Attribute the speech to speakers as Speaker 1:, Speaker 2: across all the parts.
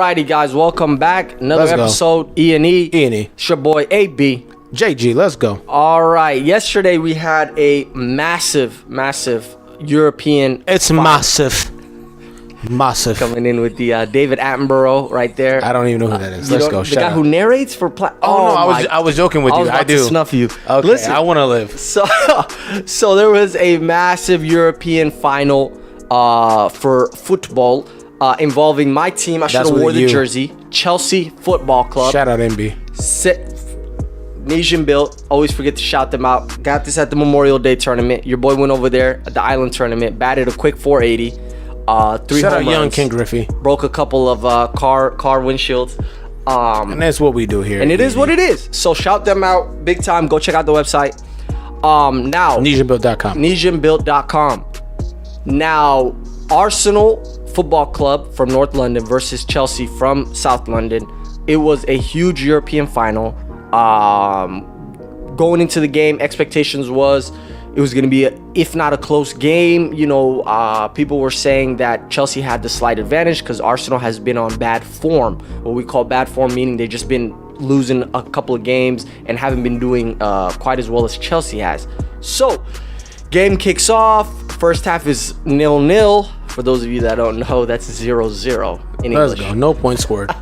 Speaker 1: righty, guys. Welcome back. Another episode, E&E.
Speaker 2: E&E.
Speaker 1: It's your boy, AB.
Speaker 2: JG, let's go.
Speaker 1: All right. Yesterday, we had a massive European...
Speaker 2: It's massive. Massive.
Speaker 1: Coming in with the David Attenborough right there.
Speaker 2: I don't even know who that is. Let's go.
Speaker 1: The guy who narrates for...
Speaker 2: I was joking with you.
Speaker 1: I do. To snuff you.
Speaker 2: Okay, listen, I want to live.
Speaker 1: So there was a massive European final for football involving my team. I should have wore the jersey. Chelsea Football Club.
Speaker 2: Shout out MB.
Speaker 1: Nation built. Always forget to shout them out. Got this at the Memorial Day tournament. Your boy went over there at the Island tournament. Batted a quick 480. 3
Speaker 2: shout out
Speaker 1: home
Speaker 2: young
Speaker 1: runs.
Speaker 2: King Griffey.
Speaker 1: Broke a couple of car windshields.
Speaker 2: And that's what we do here.
Speaker 1: And it is what it is. So shout them out big time. Go check out the website. Now
Speaker 2: NesianBuilt.com.
Speaker 1: NesianBuilt.com. Now Arsenal Football Club from North London versus Chelsea from South London. It was a huge European final. Going into the game, expectations was it was going to be, if not a close game. You know, people were saying that Chelsea had the slight advantage because Arsenal has been on bad form. What we call bad form, meaning they've just been losing a couple of games and haven't been doing quite as well as Chelsea has. So, game kicks off. First half is 0-0. For those of you that don't know, that's 0-0 in English.
Speaker 2: Let's go. No points scored.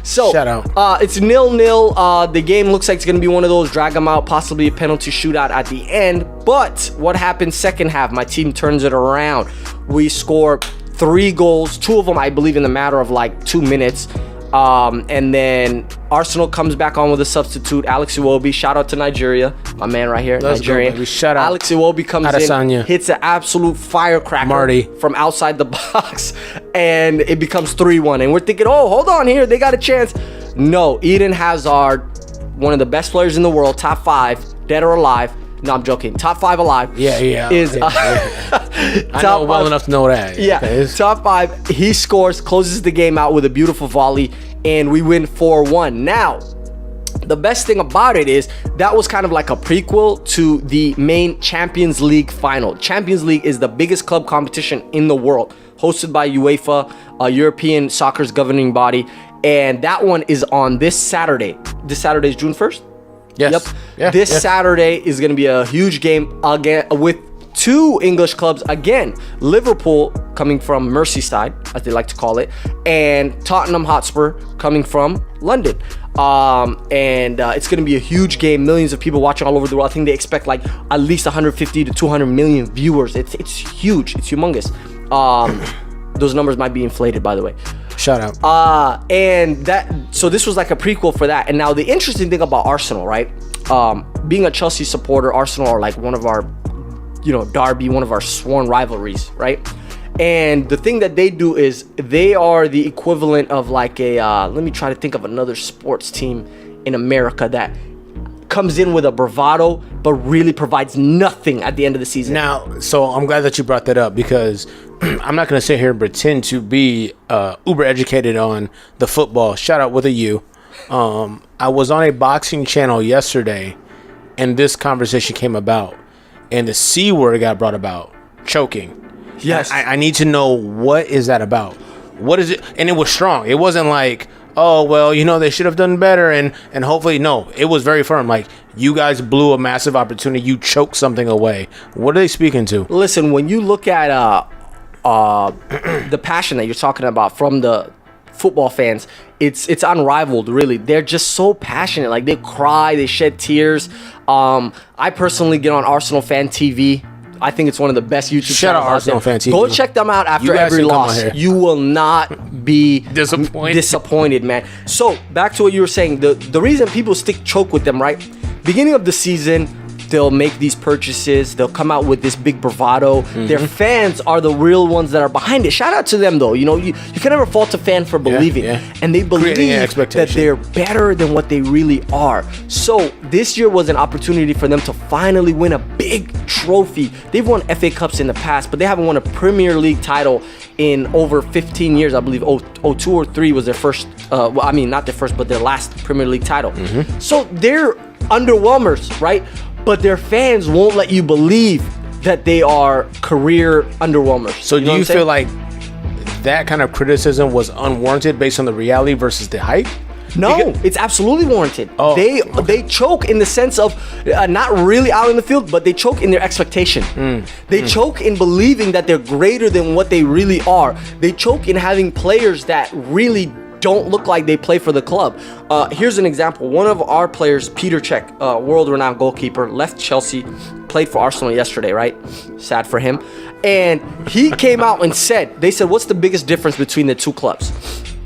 Speaker 1: So,
Speaker 2: shout out.
Speaker 1: It's 0-0. The game looks like it's going to be one of those drag them out, possibly a penalty shootout at the end. But what happened second half? My team turns it around. We score 3 goals, 2 of them, I believe, in the matter of like 2 minutes. And then Arsenal comes back on with a substitute, Alex Iwobi. Shout out to Nigeria, my man right here,
Speaker 2: Let's
Speaker 1: Nigerian.
Speaker 2: Go, baby. Shout out.
Speaker 1: Alex Iwobi comes
Speaker 2: Adesanya.
Speaker 1: in, hits an absolute firecracker
Speaker 2: Marty.
Speaker 1: from outside the box, and it becomes 3-1. And we're thinking, oh, hold on here, they got a chance. No, Eden Hazard, one of the best players in the world, top 5, dead or alive. No, I'm joking. Top 5 alive.
Speaker 2: Yeah.
Speaker 1: Is
Speaker 2: I know well enough to know that.
Speaker 1: Yeah, top 5. He scores, closes the game out with a beautiful volley, and we win 4-1. Now, the best thing about it is that was kind of like a prequel to the main Champions League final. Champions League is the biggest club competition in the world, hosted by UEFA, European soccer's governing body, and that one is on this Saturday. This Saturday is June 1st?
Speaker 2: Yes.
Speaker 1: Yep.
Speaker 2: Yeah,
Speaker 1: This Saturday is going to be a huge game again with 2 English clubs again. Liverpool coming from Merseyside, as they like to call it, and Tottenham Hotspur coming from London. And it's going to be a huge game. Millions of people watching all over the world. I think they expect like at least 150 to 200 million viewers. It's huge. It's humongous. Those numbers might be inflated, by the way.
Speaker 2: Shout out.
Speaker 1: So this was like a prequel for that. And now the interesting thing about Arsenal, right? Being a Chelsea supporter, Arsenal are like one of our, derby, one of our sworn rivalries, right? And the thing that they do is they are the equivalent of like let me try to think of another sports team in America that comes in with a bravado, but really provides nothing at the end of the season.
Speaker 2: Now, so I'm glad that you brought that up because I'm not going to sit here and pretend to be uber educated on the football. Shout out with a U. I was on a boxing channel yesterday, and this conversation came about, and the C word got brought about, choking.
Speaker 1: Yes.
Speaker 2: I need to know, what is that about? What is it? And it was strong. It wasn't like, oh, well, they should have done better, and hopefully, no. It was very firm. Like, you guys blew a massive opportunity. You choked something away. What are they speaking to?
Speaker 1: Listen, when you look at the passion that you're talking about from the football fans, it's unrivaled, really. They're just so passionate. Like, they cry, they shed tears. I personally get on Arsenal Fan TV. I think it's one of the best YouTube channels.
Speaker 2: Shout out Arsenal Fan TV.
Speaker 1: Go check them out after every loss. You will not be disappointed, man. So, back to what you were saying. The reason people choke with them, right? Beginning of the season, they'll make these purchases. They'll come out with this big bravado. Mm-hmm. Their fans are the real ones that are behind it. Shout out to them, though. You can never fault a fan for believing. And they believe that they're better than what they really are. So this year was an opportunity for them to finally win a big trophy. They've won FA Cups in the past, but they haven't won a Premier League title in over 15 years. I believe 02 or 03 was their first, not their first, but their last Premier League title. Mm-hmm. So they're underwhelmers, right? But their fans won't let you believe that they are career underwhelmers.
Speaker 2: So do you feel like that kind of criticism was unwarranted based on the reality versus the hype?
Speaker 1: No, it's absolutely warranted.
Speaker 2: Oh,
Speaker 1: they choke in the sense of not really out in the field, but they choke in their expectation. They choke in believing that they're greater than what they really are. They choke in having players that really don't look like they play for the club. Here's an example. One of our players, Peter Cech, world-renowned goalkeeper, left Chelsea, played for Arsenal yesterday, right? Sad for him. And he came out and said, they said, what's the biggest difference between the two clubs?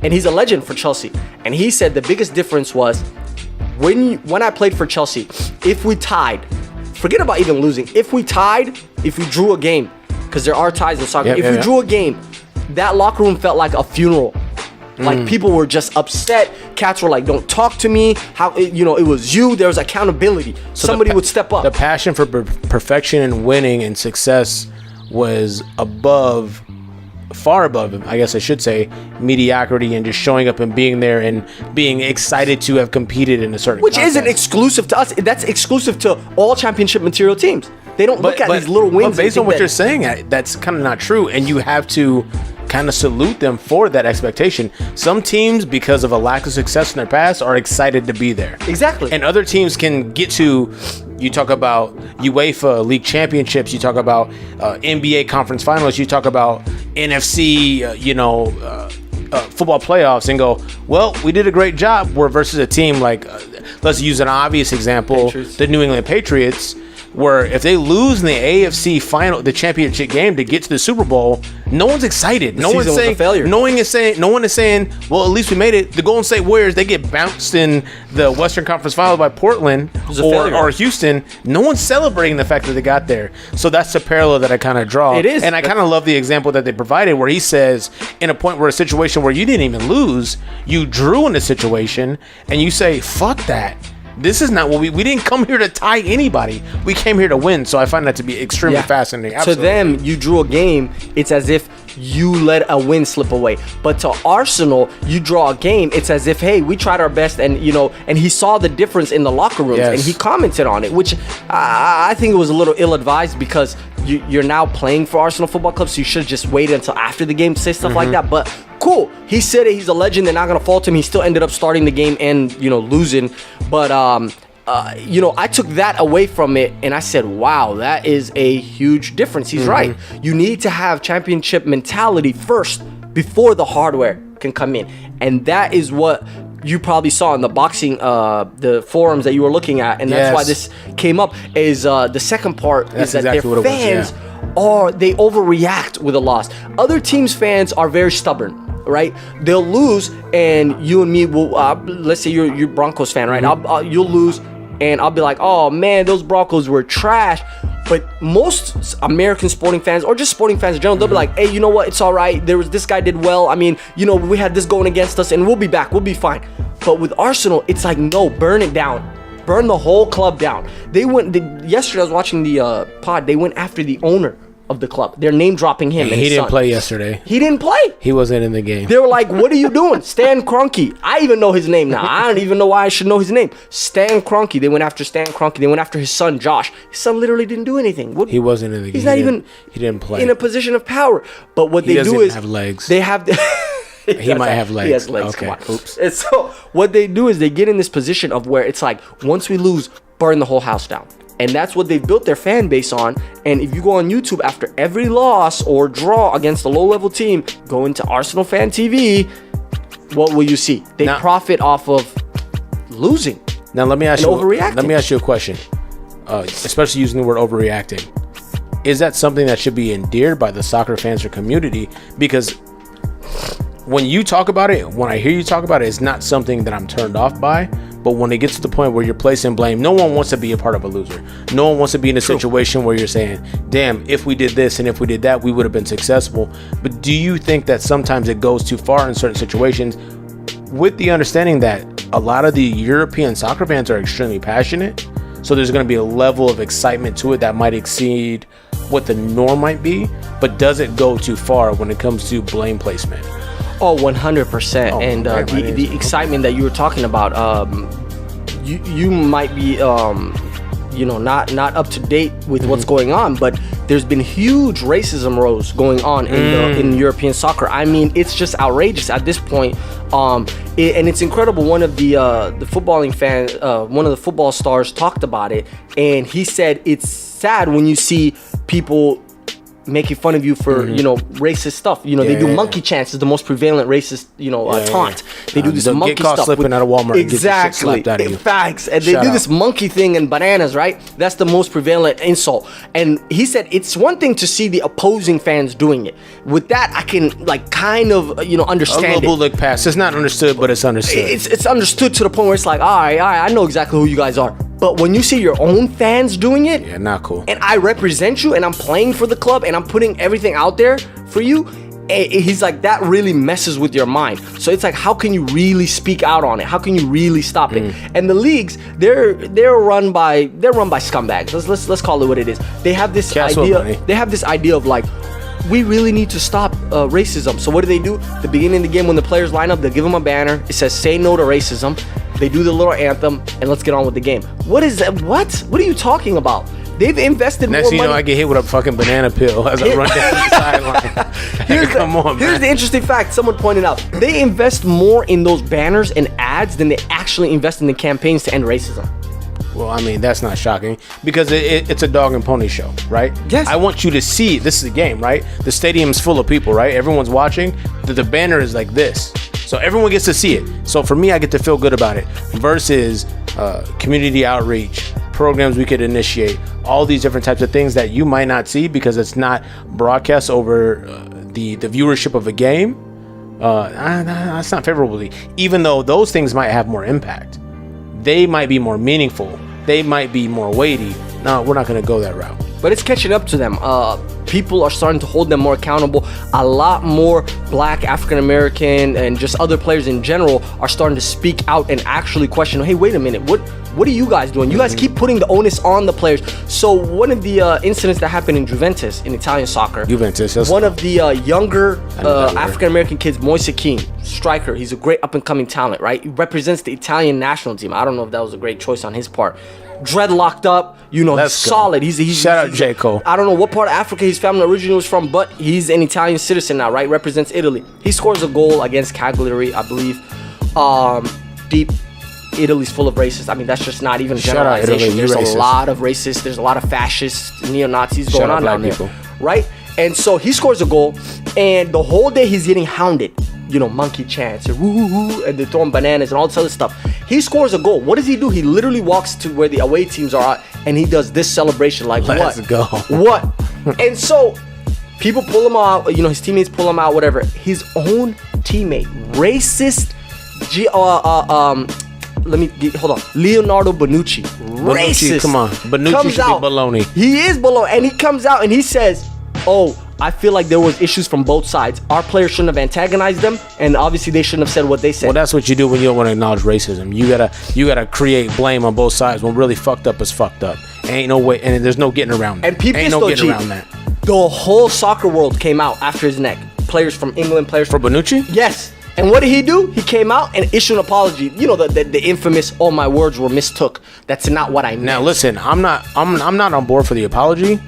Speaker 1: And he's a legend for Chelsea. And he said the biggest difference was when I played for Chelsea, if we tied, forget about even losing, if we drew a game, because there are ties in soccer, if we drew a game, that locker room felt like a funeral. Like people were just upset. Cats were like, "Don't talk to me." How it was you. There was accountability. So somebody would step up.
Speaker 2: The passion for perfection and winning and success was far above, I guess I should say, mediocrity and just showing up and being there and being excited to have competed in a certain.
Speaker 1: Which isn't exclusive to us. That's exclusive to all championship material teams. They don't look at these little wins.
Speaker 2: But based on what you're saying, that's kind of not true, and you have to kind of salute them for that expectation. Some teams, because of a lack of success in their past, are excited to be there.
Speaker 1: Exactly.
Speaker 2: And other teams can get to, you talk about UEFA League Championships, you talk about NBA Conference Finals, you talk about NFC, football playoffs, and go, well, we did a great job. We're versus a team like, let's use an obvious example, the New England Patriots, where if they lose in the AFC final, the championship game to get to the Super Bowl, no one's excited. No one's saying failure. No one is saying, well, at least we made it. The Golden State Warriors, they get bounced in the Western Conference Final by Portland or Houston. No one's celebrating the fact that they got there. So that's the parallel that I kind of draw.
Speaker 1: It is.
Speaker 2: And I kind of love the example that they provided where he says, in a situation where you didn't even lose, you drew in a situation and you say, fuck that. This is not what we didn't come here to tie anybody. We came here to win. So I find that to be extremely fascinating. Absolutely.
Speaker 1: To them, you drew a game. It's as if you let a win slip away. But to Arsenal, you draw a game. It's as if, hey, we tried our best, and and he saw the difference in the locker rooms, and he commented on it, which I think it was a little ill-advised because you're now playing for Arsenal Football Club, so you should have just waited until after the game to say stuff like that. But cool, he said it. He's a legend. They're not gonna fault him. He still ended up starting the game and losing. But I took that away from it, and I said, wow, that is a huge difference. He's right. You need to have championship mentality first before the hardware can come in, and that is what you probably saw in the boxing, the forums that you were looking at, and that's why this came up. Is the second part is that their fans they overreact with a loss. Other teams' fans are very stubborn. Right, they'll lose, and you and me will. Let's say you're Broncos fan, right? You'll lose, and I'll be like, "Oh man, those Broncos were trash." But most American sporting fans, or just sporting fans in general, they'll be like, "Hey, you know what? It's all right. This guy did well. I mean, we had this going against us, and we'll be back. We'll be fine." But with Arsenal, it's like, no, burn it down, burn the whole club down. Yesterday I was watching the pod. They went after the owner of the club. They're name dropping him.
Speaker 2: And he didn't play yesterday.
Speaker 1: He didn't play.
Speaker 2: He wasn't in the game.
Speaker 1: They were like, "What are you doing?" Stan Kroenke. I even know his name now. I don't even know why I should know his name. Stan Kroenke. They went after Stan Kroenke. They went after his son Josh. His son literally didn't do anything.
Speaker 2: He wasn't in the game.
Speaker 1: He's not even.
Speaker 2: He didn't play
Speaker 1: in a position of power. But what they do is
Speaker 2: have legs.
Speaker 1: They have.
Speaker 2: He might have legs.
Speaker 1: He has legs.
Speaker 2: Okay.
Speaker 1: Come on. Oops. And so what they do is they get in this position of where it's like, once we lose, burn the whole house down. And that's what they've built their fan base on. And if you go on YouTube after every loss or draw against a low-level team, go into Arsenal Fan TV, what will you see? They profit off of losing.
Speaker 2: Now let me ask you.
Speaker 1: Overreacting.
Speaker 2: Let me ask you a question. Especially using the word overreacting. Is that something that should be endeared by the soccer fans or community? Because when you talk about it, when I hear you talk about it, it's not something that I'm turned off by. But when it gets to the point where you're placing blame, no one wants to be a part of a loser. No one wants to be in a situation where you're saying, damn, if we did this and if we did that, we would have been successful. But do you think that sometimes it goes too far in certain situations, with the understanding that a lot of the European soccer fans are extremely passionate? So there's going to be a level of excitement to it that might exceed what the norm might be. But does it go too far when it comes to blame placement?
Speaker 1: Oh, 100%. And the excitement that you were talking about, you might be, not up to date with what's going on, but there's been huge racism rows going on in European soccer. I mean, it's just outrageous at this point. And it's incredible. One of the footballing fan, one of the football stars talked about it, and he said it's sad when you see people making fun of you for racist stuff. They do monkey chants is the most prevalent racist taunt. They do this monkey
Speaker 2: get caught
Speaker 1: stuff
Speaker 2: slipping out of Walmart.
Speaker 1: Exactly.
Speaker 2: And get out of you.
Speaker 1: Facts. And they do this monkey thing and bananas, right? That's the most prevalent insult. And he said it's one thing to see the opposing fans doing it. With that, I can kind of understand
Speaker 2: a little bootleg pass. It's not understood, but it's understood.
Speaker 1: It's understood to the point where it's like, all right, I know exactly who you guys are. But when you see your own fans doing it,
Speaker 2: yeah, not cool.
Speaker 1: And I represent you, and I'm playing for the club, and I'm putting everything out there for you. He's like, that really messes with your mind. So it's like, how can you really speak out on it? How can you really stop it? And the leagues, they're run by scumbags. Let's call it what it is. They have this idea. They have this idea of like, we really need to stop racism. So what do? The beginning of the game, when the players line up, they'll give them a banner. It says, say no to racism. They do the little anthem, and let's get on with the game. What is that? What are you talking about? They've invested more money.
Speaker 2: Next thing you know, I get hit with a fucking banana peel as I run down the sideline. Come on, man.
Speaker 1: Here's the interesting fact. Someone pointed out. They invest more in those banners and ads than they actually invest in the campaigns to end racism.
Speaker 2: Well, I mean, that's not shocking because it's a dog and pony show, right?
Speaker 1: Yes.
Speaker 2: I want you to see, this is a game, right? The stadium's full of people, right? Everyone's watching. The banner is like this. So everyone gets to see it. So for me, I get to feel good about it versus community outreach, programs we could initiate, all these different types of things that you might not see because it's not broadcast over the viewership of a game. That's not favorable. Even though those things might have more impact. They might be more meaningful. They might be more weighty. No, we're not going to go that route.
Speaker 1: But it's catching up to them. People are starting to hold them more accountable. A lot more Black, African American, and just other players in general are starting to speak out and actually question, hey, wait a minute, what are you guys doing? You guys keep putting the onus on the players. So one of the incidents that happened in Juventus, in Italian soccer, one of the younger African American kids, Moise Kean, striker, he's a great up-and-coming talent, right? He represents the Italian national team. I don't know if that was a great choice on his part. Dreadlocked up, he's solid. He's
Speaker 2: shout out J. Cole.
Speaker 1: I don't know what part of Africa his family originally was from, but he's an Italian citizen now, right? Represents Italy. He scores a goal against Cagliari, I believe. Deep. Italy's full of racists. I mean, that's just not even a generalization. There's a lot of racists. There's a lot of fascists, neo-Nazis going on down there, right? And so he scores a goal, and the whole day he's getting hounded. Monkey chants, and woo-hoo-hoo, and they're throwing bananas and all this other stuff. He scores a goal. What does he do? He literally walks to where the away teams are at, and he does this celebration like,
Speaker 2: Let's go.
Speaker 1: What? And so people pull him out, his teammates pull him out, whatever. His own teammate, racist, hold on. Leonardo Bonucci. Racist.
Speaker 2: Come on. Bonucci should be baloney.
Speaker 1: He is baloney. And he comes out and he says, I feel like there was issues from both sides. Our players shouldn't have antagonized them, and obviously they shouldn't have said what they said.
Speaker 2: Well, that's what you do when you don't want to acknowledge racism. You gotta create blame on both sides when really fucked up is fucked up. Ain't no way, and there's no getting around that.
Speaker 1: And people
Speaker 2: ain't no getting around that.
Speaker 1: The whole soccer world came out after his neck. Players from England, players
Speaker 2: for Bonucci?
Speaker 1: Yes. And what did he do? He came out and issued an apology. The infamous, "Oh, my words were mistook. That's not what I meant."
Speaker 2: Now listen, I'm not on board for the apology,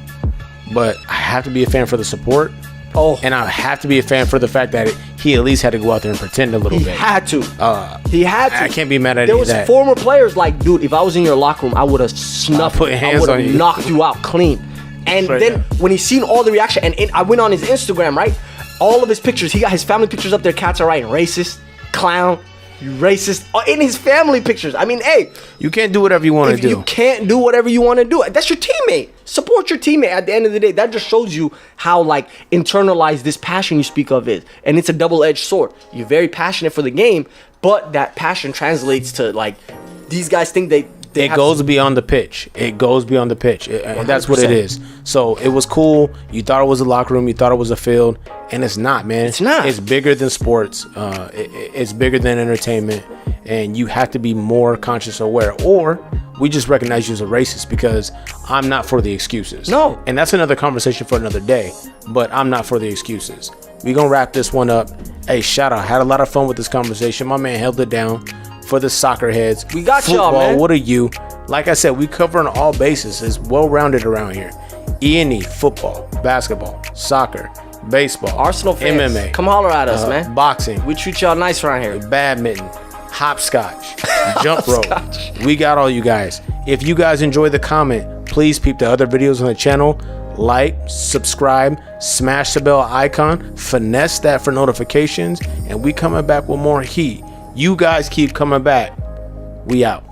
Speaker 2: but I have to be a fan for the support. And I have to be a fan for the fact that he at least had to go out there and pretend a little bit.
Speaker 1: He had to.
Speaker 2: I can't be mad at
Speaker 1: there was former players like, dude, if I was in your locker room, I would have snuffed you. I would have knocked you out clean. And then when he seen all the reaction, and I went on his Instagram, right? All of his pictures, he got his family pictures up there. Cats are writing racist, clown, you racist. In his family pictures. I mean, hey.
Speaker 2: You can't do whatever you want to do.
Speaker 1: You can't do whatever you want to do. That's your teammate. Support your teammate. At the end of the day, that just shows you how internalized this passion you speak of is. And it's a double-edged sword. You're very passionate for the game, but that passion translates to these guys think it
Speaker 2: goes beyond the pitch. It goes beyond the pitch. And that's what it is. So it was cool. You thought it was a locker room. You thought it was a field. And it's not, man.
Speaker 1: It's not.
Speaker 2: It's bigger than sports. It's bigger than entertainment. And you have to be more conscious aware. Or we just recognize you as a racist because I'm not for the excuses.
Speaker 1: No.
Speaker 2: And that's another conversation for another day. But I'm not for the excuses. We're going to wrap this one up. Hey, shout out. Had a lot of fun with this conversation. My man held it down. For the soccer heads,
Speaker 1: we got y'all, man.
Speaker 2: What are you? Like I said, we cover on all bases. It's well-rounded around here. E&E, football, basketball, soccer, baseball,
Speaker 1: Arsenal fans,
Speaker 2: MMA,
Speaker 1: come holler at us, man.
Speaker 2: Boxing,
Speaker 1: We treat y'all nice around here.
Speaker 2: badminton, hopscotch, jump rope. We got all you guys. If you guys enjoy the comment, please peep the other videos on the channel. Like, subscribe, smash the bell icon, finesse that for notifications, and we coming back with more heat. You guys keep coming back. We out.